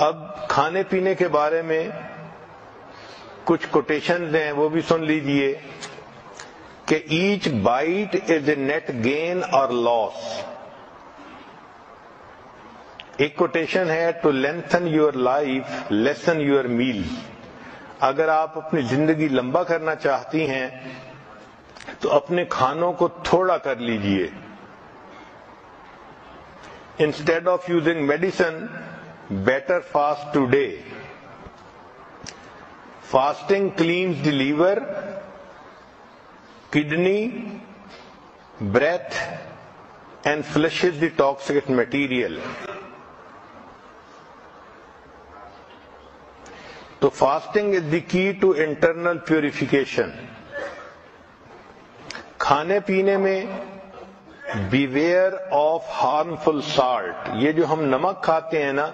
اب کھانے پینے کے بارے میں کچھ کوٹیشنز ہیں، وہ بھی سن لیجئے کہ each bite is a net gain اور لاس. ایک کوٹیشن ہے to lengthen your life lessen your meal. اگر آپ اپنی زندگی لمبا کرنا چاہتی ہیں تو اپنے کھانوں کو تھوڑا کر لیجئے. Instead of using medicine better fast today. Fasting cleanse the liver, kidney, breath and flushes the toxic material. تو fasting is the key to internal purification. کھانے پینے میں بیویئر آف ہارمفل سالٹ. یہ جو ہم نمک کھاتے ہیں نا،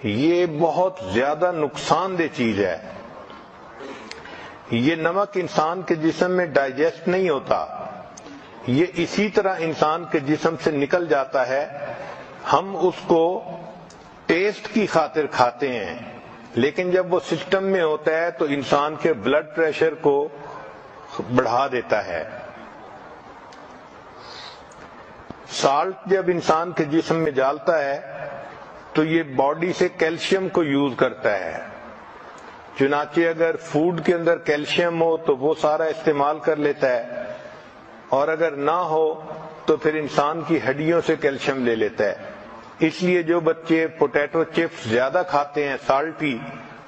یہ بہت زیادہ نقصان دہ چیز ہے. یہ نمک انسان کے جسم میں ڈائجسٹ نہیں ہوتا، یہ اسی طرح انسان کے جسم سے نکل جاتا ہے. ہم اس کو ٹیسٹ کی خاطر کھاتے ہیں، لیکن جب وہ سسٹم میں ہوتا ہے تو انسان کے بلڈ پریشر کو بڑھا دیتا ہے. سالٹ جب انسان کے جسم میں ڈالتا ہے تو یہ باڈی سے کیلشیم کو یوز کرتا ہے. چنانچہ اگر فوڈ کے اندر کیلشیم ہو تو وہ سارا استعمال کر لیتا ہے، اور اگر نہ ہو تو پھر انسان کی ہڈیوں سے کیلشیم لے لیتا ہے. اس لیے جو بچے پوٹیٹو چپس زیادہ کھاتے ہیں سالٹی،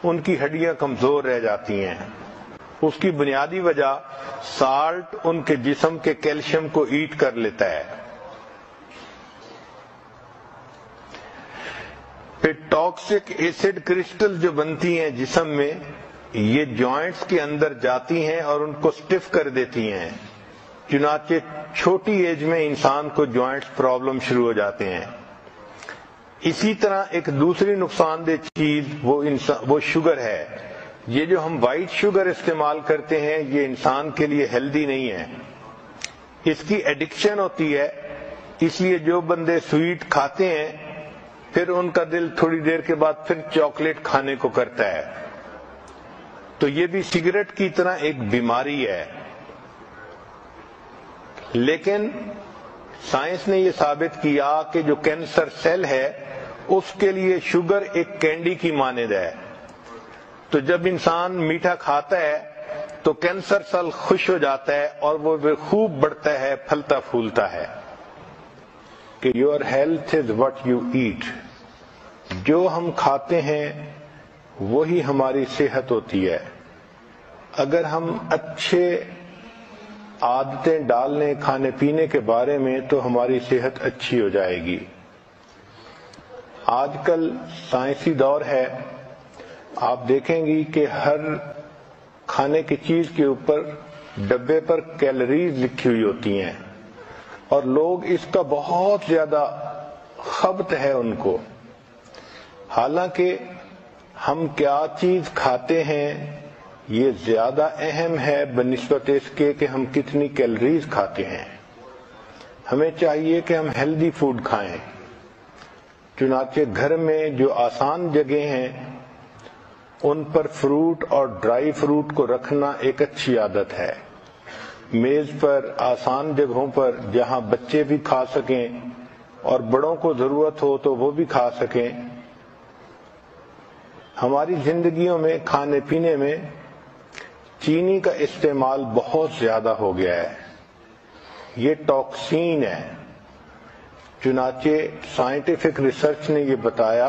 ان کی ہڈیاں کمزور رہ جاتی ہیں. اس کی بنیادی وجہ سالٹ ان کے جسم کے کیلشیم کو ایٹ کر لیتا ہے. پھر ٹاکسک ایسڈ کرسٹل جو بنتی ہیں جسم میں، یہ جوائنٹس کے اندر جاتی ہیں اور ان کو سٹف کر دیتی ہیں. چنانچہ چھوٹی ایج میں انسان کو جوائنٹس پرابلم شروع ہو جاتے ہیں. اسی طرح ایک دوسری نقصان دہ چیز وہ شوگر ہے. یہ جو ہم وائٹ شوگر استعمال کرتے ہیں یہ انسان کے لیے ہیلدی نہیں ہے. اس کی ایڈکشن ہوتی ہے، اس لیے جو بندے سویٹ کھاتے ہیں پھر ان کا دل تھوڑی دیر کے بعد پھر چاکلیٹ کھانے کو کرتا ہے. تو یہ بھی سگریٹ کی طرح ایک بیماری ہے. لیکن سائنس نے یہ ثابت کیا کہ جو کینسر سیل ہے اس کے لیے شوگر ایک کینڈی کی مانند ہے. تو جب انسان میٹھا کھاتا ہے تو کینسر سیل خوش ہو جاتا ہے اور وہ خوب بڑھتا ہے، پھلتا پھولتا ہے. کہ your health is what you eat. جو ہم کھاتے ہیں وہی ہماری صحت ہوتی ہے. اگر ہم اچھے عادتیں ڈال لیں کھانے پینے کے بارے میں تو ہماری صحت اچھی ہو جائے گی. آج کل سائنسی دور ہے، آپ دیکھیں گی کہ ہر کھانے کی چیز کے اوپر ڈبے پر کیلوریز لکھی ہوئی ہوتی ہیں، اور لوگ اس کا بہت زیادہ خبط ہے ان کو. حالانکہ ہم کیا چیز کھاتے ہیں یہ زیادہ اہم ہے بنسبت اس کے کہ ہم کتنی کیلوریز کھاتے ہیں. ہمیں چاہیے کہ ہم ہیلدی فوڈ کھائیں. چنانچہ گھر میں جو آسان جگہیں ہیں ان پر فروٹ اور ڈرائی فروٹ کو رکھنا ایک اچھی عادت ہے. میز پر آسان جگہوں پر جہاں بچے بھی کھا سکیں اور بڑوں کو ضرورت ہو تو وہ بھی کھا سکیں. ہماری زندگیوں میں کھانے پینے میں چینی کا استعمال بہت زیادہ ہو گیا ہے. یہ ٹاکسین ہے. چنانچہ سائنٹیفک ریسرچ نے یہ بتایا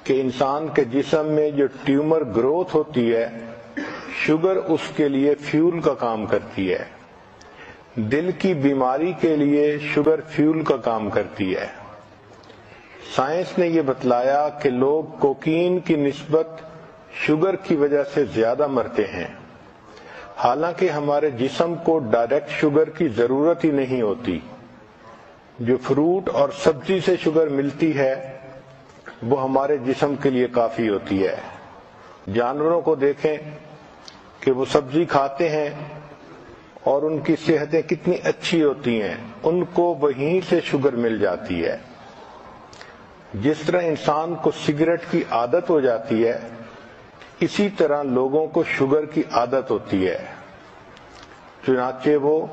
کہ انسان کے جسم میں جو ٹیومر گروتھ ہوتی ہے، شوگر اس کے لیے فیول کا کام کرتی ہے. دل کی بیماری کے لیے شوگر فیول کا کام کرتی ہے. سائنس نے یہ بتلایا کہ لوگ کوکین کی نسبت شوگر کی وجہ سے زیادہ مرتے ہیں، حالانکہ ہمارے جسم کو ڈائریکٹ شوگر کی ضرورت ہی نہیں ہوتی. جو فروٹ اور سبزی سے شوگر ملتی ہے وہ ہمارے جسم کے لیے کافی ہوتی ہے. جانوروں کو دیکھیں کہ وہ سبزی کھاتے ہیں اور ان کی صحتیں کتنی اچھی ہوتی ہیں، ان کو وہیں سے شوگر مل جاتی ہے. جس طرح انسان کو سگریٹ کی عادت ہو جاتی ہے اسی طرح لوگوں کو شوگر کی عادت ہوتی ہے، چنانچہ وہ